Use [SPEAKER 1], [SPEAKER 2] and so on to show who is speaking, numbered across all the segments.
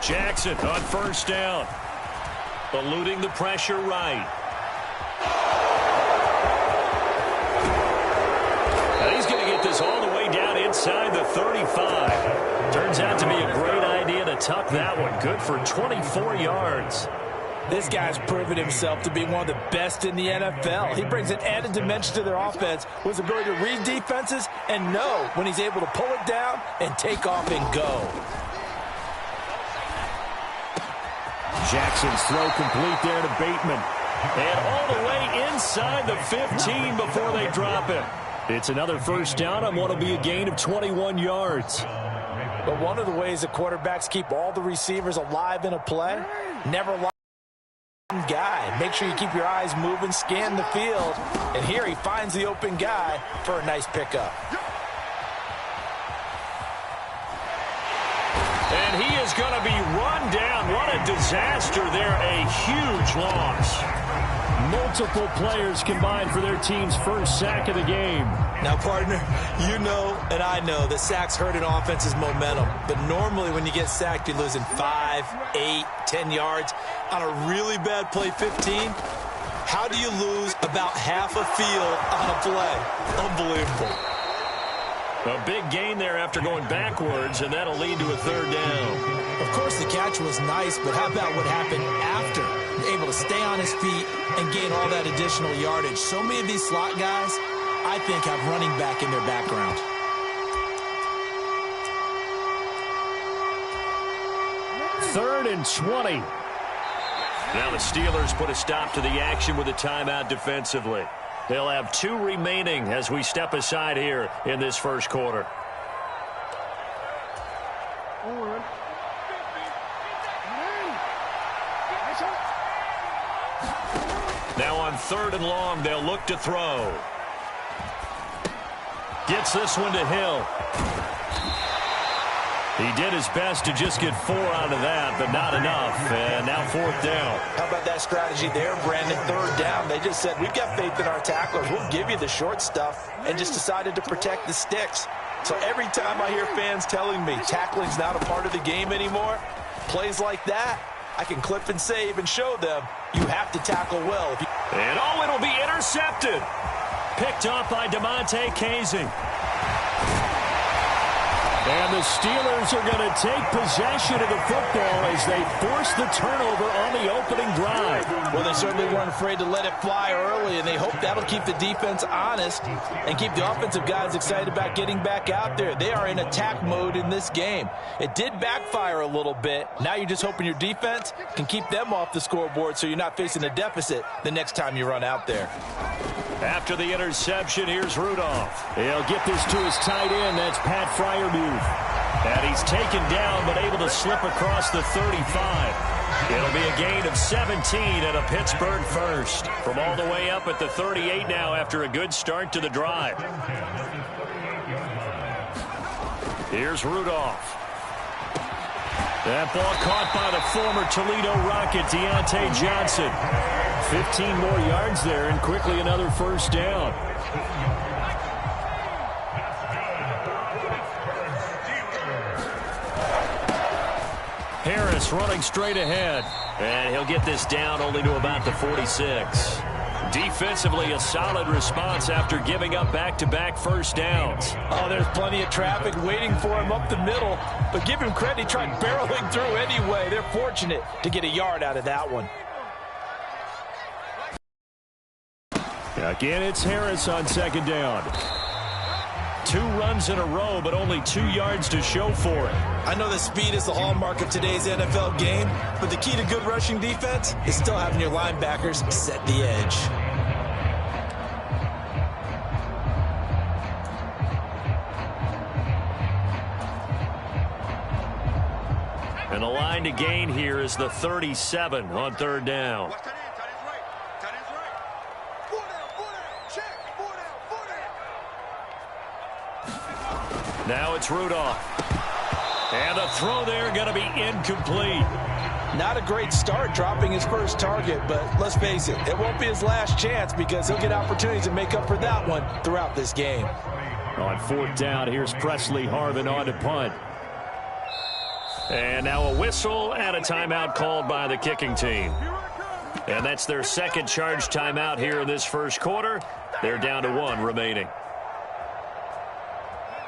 [SPEAKER 1] Jackson on first down. Eluding the pressure right. And he's going to get this all the way down inside the 35. Turns out to be a great idea to tuck that one. Good for 24 yards.
[SPEAKER 2] This guy's proven himself to be one of the best in the NFL. He brings an added dimension to their offense with his ability to read defenses and know when he's able to pull it down and take off and go.
[SPEAKER 1] Jackson's throw complete there to Bateman. And all the way inside the 15 before they drop it. It's another first down on what will be a gain of 21 yards.
[SPEAKER 2] But one of the ways the quarterbacks keep all the receivers alive in a play, never lie. Guy. Make sure you keep your eyes moving, scan the field, and here he finds the open guy for a nice pickup.
[SPEAKER 1] And he is going to be run down. What a disaster there. A huge loss. Multiple players combined for their team's first sack of the game.
[SPEAKER 2] Now, partner, you know and I know that sacks hurt an offense's momentum. But normally when you get sacked, you're losing 5, 8, 10 yards. On a really bad play, 15, how do you lose about half a field on a play? Unbelievable.
[SPEAKER 1] A big gain there after going backwards, and that'll lead to a third down.
[SPEAKER 2] Of course, the catch was nice, but how about what happened after? Able to stay on his feet and gain all that additional yardage. So many of these slot guys, I think, have running back in their background.
[SPEAKER 1] Third and 20. Now the Steelers put a stop to the action with a timeout defensively. They'll have 2 remaining as we step aside here in this first quarter. Now on 3rd and long, they'll look to throw. Gets this one to Hill. He did his best to just get 4 out of that, but not enough. And now 4th down.
[SPEAKER 2] How about that strategy there, Brandon? 3rd down. They just said, we've got faith in our tacklers. We'll give you the short stuff, and just decided to protect the sticks. So every time I hear fans telling me tackling's not a part of the game anymore, plays like that, I can clip and save and show them you have to tackle well.
[SPEAKER 1] And oh, it'll be intercepted. Picked up by DeMonte Casey. And the Steelers are going to take possession of the football as they force the turnover on the opening drive.
[SPEAKER 2] Well, they certainly weren't afraid to let it fly early, and they hope that'll keep the defense honest and keep the offensive guys excited about getting back out there. They are in attack mode in this game. It did backfire a little bit. Now you're just hoping your defense can keep them off the scoreboard so you're not facing a deficit the next time you run out there.
[SPEAKER 1] After the interception, here's Rudolph. He'll get this to his tight end. That's Pat Freiermuth. And he's taken down but able to slip across the 35. It'll be a gain of 17 and a Pittsburgh first. From all the way up at the 38 now after a good start to the drive. Here's Rudolph. That ball caught by the former Toledo Rocket, Deontay Johnson. 15 more yards there and quickly another first down. Harris running straight ahead. And he'll get this down only to about the 46. Defensively, a solid response after giving up back-to-back first downs.
[SPEAKER 2] Oh, there's plenty of traffic waiting for him up the middle. But give him credit, he tried barreling through anyway. They're fortunate to get a yard out of that one.
[SPEAKER 1] Again, it's Harris on 2nd down. 2 runs in a row, but only 2 yards to show for it.
[SPEAKER 2] I know that speed is the hallmark of today's NFL game, but the key to good rushing defense is still having your linebackers set the edge.
[SPEAKER 1] And the line to gain here is the 37 on 3rd down. Now it's Rudolph. And the throw there going to be incomplete.
[SPEAKER 2] Not a great start dropping his first target, but let's face it, it won't be his last chance because he'll get opportunities to make up for that one throughout this game.
[SPEAKER 1] On 4th down, here's Presley Harvin on to punt. And now a whistle and a timeout called by the kicking team. And that's their second charge timeout here in this first quarter. They're down to 1 remaining.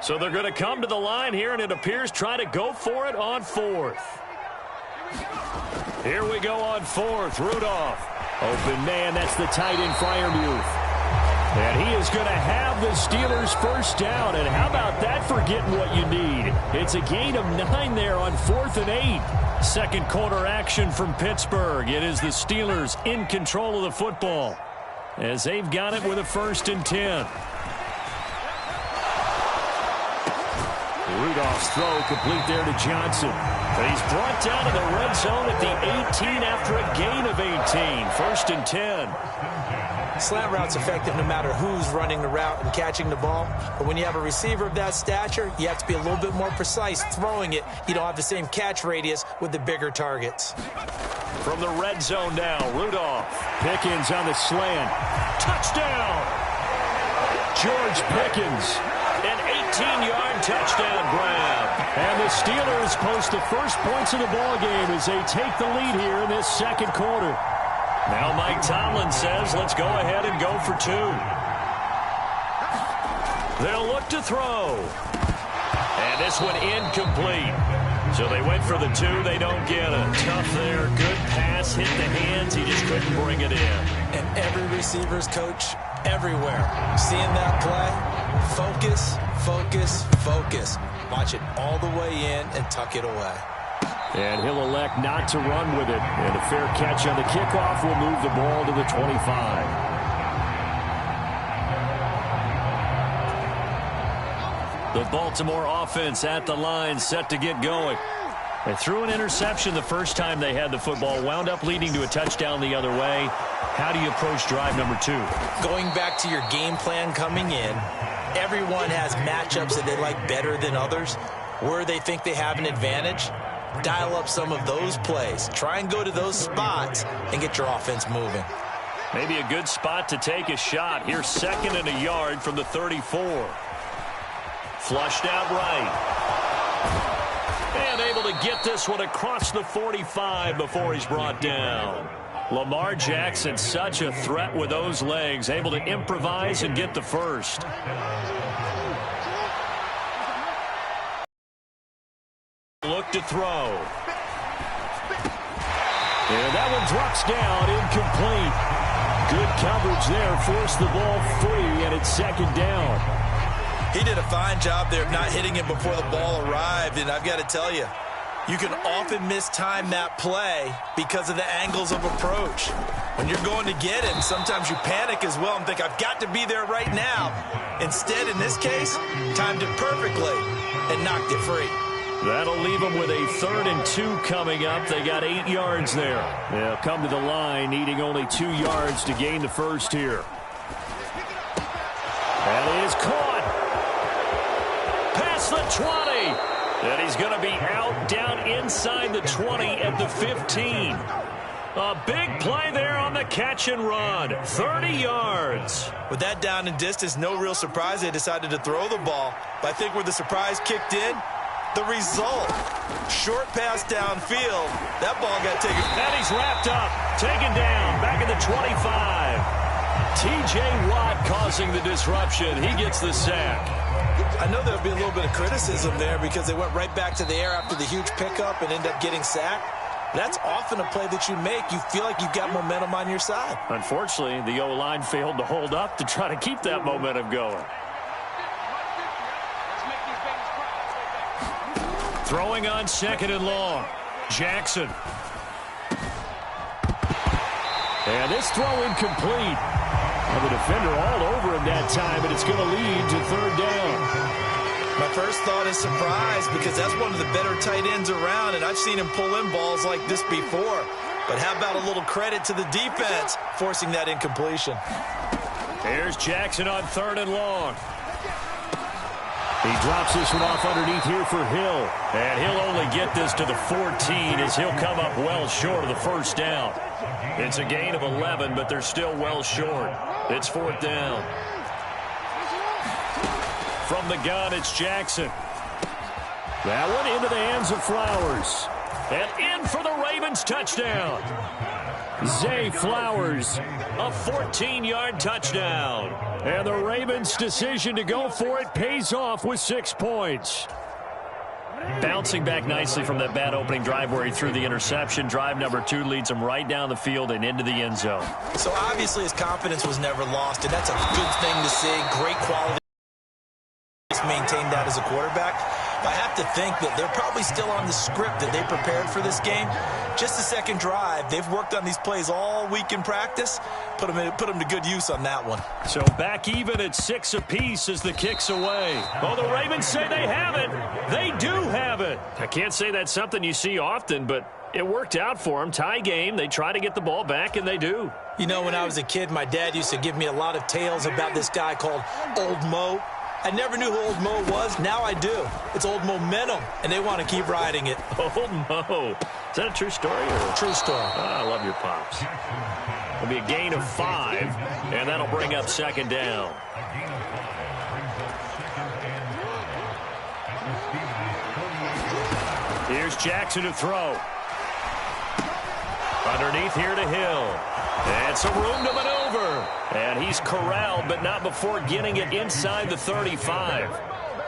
[SPEAKER 1] So they're going to come to the line here, and it appears try to go for it on 4th. Here we go on 4th. Rudolph. Open man, that's the tight end Freiermuth. And he is going to have the Steelers first down. And how about that for getting what you need? It's a gain of 9 there on 4th and 8. Second quarter action from Pittsburgh. It is the Steelers in control of the football as they've got it with a 1st and 10. Rudolph's throw complete there to Johnson. But he's brought down to the red zone at the 18 after a gain of 18. 1st and 10.
[SPEAKER 2] Slant route's effective no matter who's running the route and catching the ball. But when you have a receiver of that stature, you have to be a little bit more precise throwing it. You don't have the same catch radius with the bigger targets.
[SPEAKER 1] From the red zone now, Rudolph. Pickens on the slant. Touchdown! George Pickens. An 18-yard touchdown grab. And the Steelers post the first points of the ballgame as they take the lead here in this second quarter. Now Mike Tomlin says, let's go ahead and go for 2. They'll look to throw. And this one incomplete. So they went for the 2. They don't get it. Tough there. Good pass. Hit the hands. He just couldn't bring it in.
[SPEAKER 2] And every receiver's coach everywhere. Seeing that play, focus, focus, focus. Watch it all the way in and tuck it away.
[SPEAKER 1] And he'll elect not to run with it. And a fair catch on the kickoff will move the ball to the 25. The Baltimore offense at the line, set to get going. They threw an interception the first time they had the football, wound up leading to a touchdown the other way. How do you approach drive number 2?
[SPEAKER 2] Going back to your game plan coming in, everyone has matchups that they like better than others. Where they think they have an advantage, dial up some of those plays. Try and go to those spots and get your offense moving.
[SPEAKER 1] Maybe a good spot to take a shot. Here's 2nd and a yard from the 34. Flushed out right. And able to get this one across the 45 before he's brought down. Lamar Jackson, such a threat with those legs, able to improvise and get the first. Look to throw. And that one drops down, incomplete. Good coverage there, forced the ball free, and it's 2nd down.
[SPEAKER 2] He did a fine job there of not hitting him before the ball arrived, and I've got to tell you, you can often mistime that play because of the angles of approach. When you're going to get him, sometimes you panic as well and think, I've got to be there right now. Instead, in this case, timed it perfectly and knocked it free.
[SPEAKER 1] That'll leave them with a 3rd and 2 coming up. They got 8 yards there. They'll come to the line, needing only 2 yards to gain the first here. And he is caught. Past the 20. And he's going to be out down inside the 20 at the 15. A big play there on the catch and run. 30 yards.
[SPEAKER 2] With that down and distance, no real surprise they decided to throw the ball. But I think where the surprise kicked in, the result, short pass downfield. That ball got taken.
[SPEAKER 1] And he's wrapped up, taken down, back at the 25. T.J. Watt causing the disruption. He gets the sack.
[SPEAKER 2] I know there'll be a little bit of criticism there because they went right back to the air after the huge pickup and ended up getting sacked. That's often a play that you make. You feel like you've got momentum on your side.
[SPEAKER 1] Unfortunately, the O-line failed to hold up to try to keep that momentum going. Throwing on 2nd and long. Jackson. And this throw incomplete. And the defender all over him that time, but it's going to lead to 3rd down.
[SPEAKER 2] My first thought is surprise because that's one of the better tight ends around, and I've seen him pull in balls like this before. But how about a little credit to the defense forcing that incompletion?
[SPEAKER 1] Here's Jackson on 3rd and long. He drops this one off underneath here for Hill. And he'll only get this to the 14 as he'll come up well short of the first down. It's a gain of 11, but they're still well short. It's 4th down. From the gun, it's Jackson. That one into the hands of Flowers. And in for the Ravens touchdown. Zay Flowers, a 14-yard touchdown. And the Ravens' decision to go for it pays off with 6 points. Bouncing back nicely from that bad opening drive where he threw the interception. Drive number 2 leads him right down the field and into the end zone.
[SPEAKER 2] So obviously his confidence was never lost, and that's a good thing to see. Great quality. Maintained that as a quarterback. But I have to think that they're probably still on the script that they prepared for this game. Just the second drive, they've worked on these plays all week in practice. Put them to good use on that one.
[SPEAKER 1] So back even at 6 apiece as the kick's away. Oh, the Ravens say they have it. They do have it. I can't say that's something you see often, but it worked out for them. Tie game. They try to get the ball back, and they do.
[SPEAKER 2] You know, when I was a kid, my dad used to give me a lot of tales about this guy called Old Mo. I never knew who Old Mo was. Now I do. It's Old Momentum, and they want to keep riding it.
[SPEAKER 1] Old Mo. Is that a true story? Or?
[SPEAKER 2] True story.
[SPEAKER 1] Oh, I love your pops. It'll be a gain of 5, and that'll bring up second down. Here's Jackson to throw. Underneath here to Hill. And some room to maneuver. And he's corralled, but not before getting it inside the 35.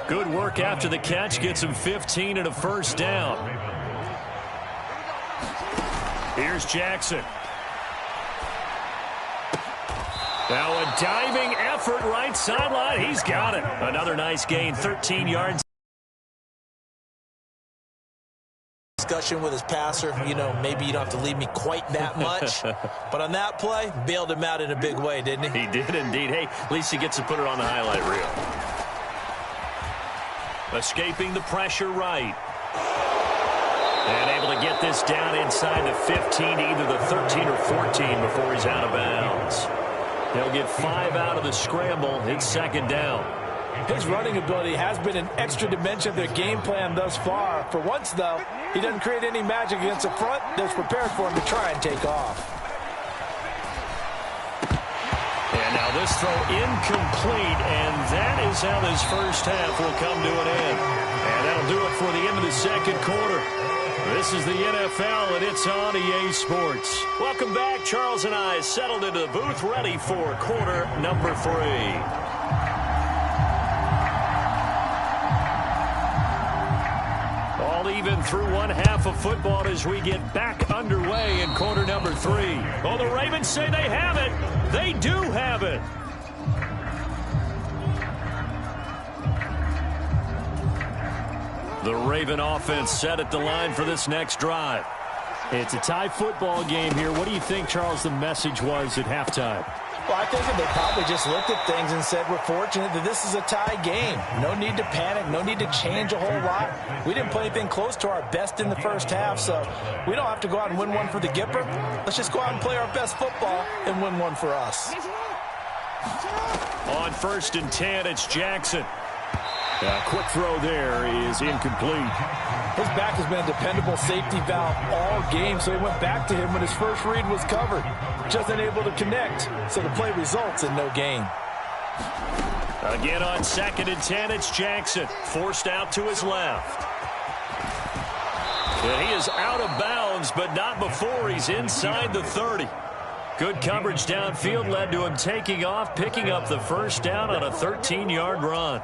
[SPEAKER 1] Good work after the catch. Gets him 15 and a first down. Here's Jackson. Now a diving effort right sideline. He's got it. Another nice gain, 13 yards.
[SPEAKER 2] Discussion with his passer. You know, maybe you don't have to leave me quite that much. But on that play, bailed him out in a big way, didn't he?
[SPEAKER 1] He did indeed. Hey, at least he gets to put it on the highlight reel. Escaping the pressure right. And able to get this down inside the 15, either the 13 or 14 before he's out of bounds. He'll get 5 out of the scramble. It's second down.
[SPEAKER 2] His running ability has been an extra dimension of their game plan thus far. For once, though, he doesn't create any magic against the front that's prepared for him to try and take off.
[SPEAKER 1] And now this throw incomplete, and that is how this first half will come to an end. And that'll do it for the end of the second quarter. This is the NFL, and it's on EA Sports. Welcome back. Charles and I settled into the booth, ready for quarter number 3. Even through one half of football as we get back underway in quarter number 3. Oh, the Ravens say they have it. They do have it. The Raven offense set at the line for this next drive. It's a tie football game here. What do you think, Charles, the message was at halftime?
[SPEAKER 2] Well, I think they probably just looked at things and said, we're fortunate that this is a tie game. No need to panic. No need to change a whole lot. We didn't play anything close to our best in the first half, so we don't have to go out and win one for the Gipper. Let's just go out and play our best football and win one for us.
[SPEAKER 1] On 1st and 10, it's Jackson. A quick throw there is incomplete.
[SPEAKER 2] His back has been a dependable safety valve all game, so he went back to him when his first read was covered. Just unable to connect, so the play results in no gain.
[SPEAKER 1] Again on 2nd and 10, it's Jackson. Forced out to his left. And he is out of bounds, but not before he's inside the 30. Good coverage downfield led to him taking off, picking up the first down on a 13-yard run.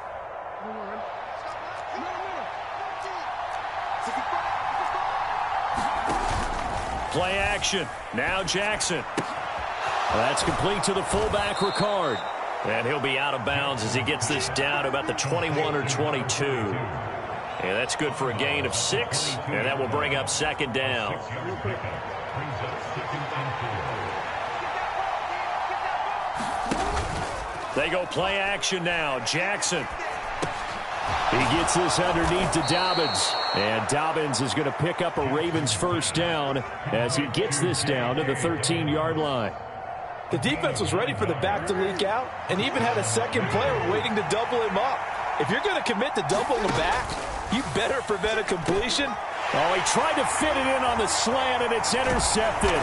[SPEAKER 1] Play action. Now Jackson. That's complete to the fullback, Ricard. And he'll be out of bounds as he gets this down to about the 21 or 22. And that's good for a gain of 6, and that will bring up second down. They go play action now. Jackson. He gets this underneath to Dobbins. And Dobbins is going to pick up a Ravens first down as he gets this down to the 13-yard line.
[SPEAKER 2] The defense was ready for the back to leak out and even had a second player waiting to double him up. If you're going to commit to doubling him back, you better prevent a completion.
[SPEAKER 1] Oh, he tried to fit it in on the slant, and it's intercepted.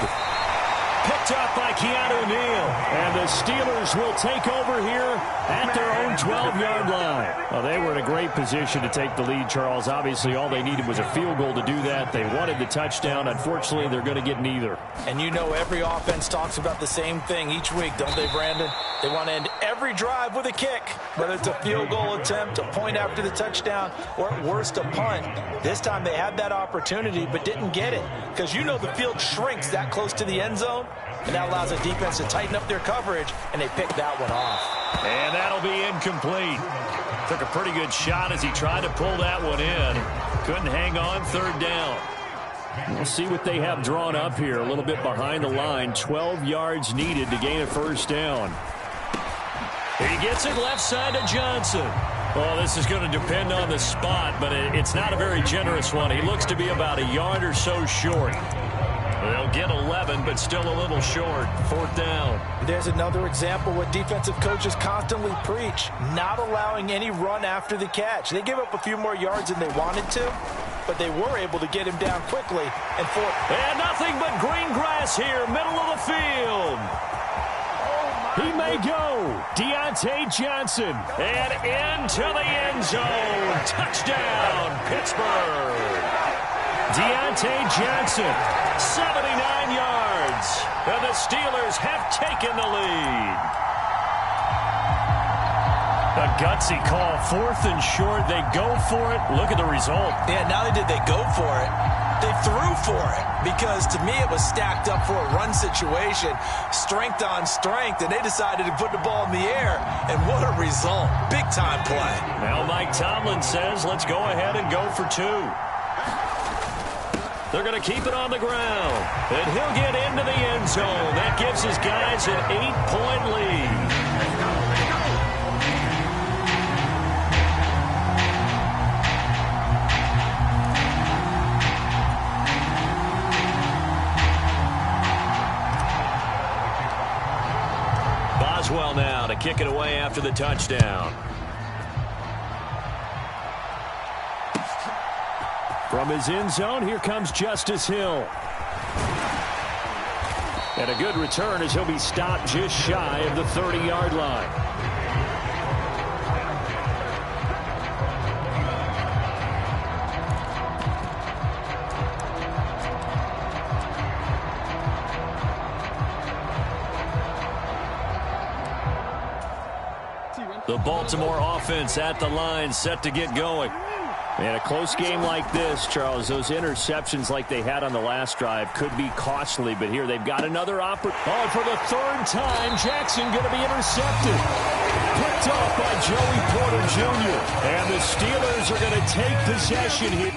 [SPEAKER 1] picked up by Keanu Neal. And the Steelers will take over here at their own 12-yard line. Well, they were in a great position to take the lead, Charles. Obviously, all they needed was a field goal to do that. They wanted the touchdown. Unfortunately, they're going to get neither.
[SPEAKER 2] And you know every offense talks about the same thing each week, don't they, Brandon? They want to end every drive with a kick, whether it's a field goal attempt, a point after the touchdown, or at worst, a punt. This time they had that opportunity but didn't get it, because you know the field shrinks that close to the end zone, and that allows the defense to tighten up their coverage, and they picked that one off.
[SPEAKER 1] And that'll be incomplete. Took a pretty good shot as he tried to pull that one in. Couldn't hang on, third down. We'll see what they have drawn up here. A little bit behind the line. 12 yards needed to gain a first down. He gets it left side to Johnson. Well, this is going to depend on the spot, but it's not a very generous one. He looks to be about a yard or so short. They'll get 11, but still a little short. Fourth down.
[SPEAKER 2] There's another example what defensive coaches constantly preach, not allowing any run after the catch. They gave up a few more yards than they wanted to, but they were able to get him down quickly. And
[SPEAKER 1] nothing but green grass here, middle of the field. He may go. Deontay Johnson. And into the end zone. Touchdown, Pittsburgh. Deontay Johnson, 79 yards. And the Steelers have taken the lead. A gutsy call, 4th and short. They go for it. Look at the result.
[SPEAKER 2] Yeah, not only did they go for it, they threw for it, because to me it was stacked up for a run situation, strength on strength, and they decided to put the ball in the air, and what a result. Big-time play.
[SPEAKER 1] Now Mike Tomlin says, let's go ahead and go for 2. They're going to keep it on the ground, and he'll get into the end zone. That gives his guys an 8-point lead. Boswell now to kick it away after the touchdown. From his end zone, here comes Justice Hill. And a good return as he'll be stopped just shy of the 30-yard line. The Baltimore offense at the line, set to get going. And a close game like this, Charles, those interceptions like they had on the last drive could be costly, but here they've got another opportunity. Oh, for the 3rd time, Jackson going to be intercepted. Picked off by Joey Porter Jr. And the Steelers are going to take possession here.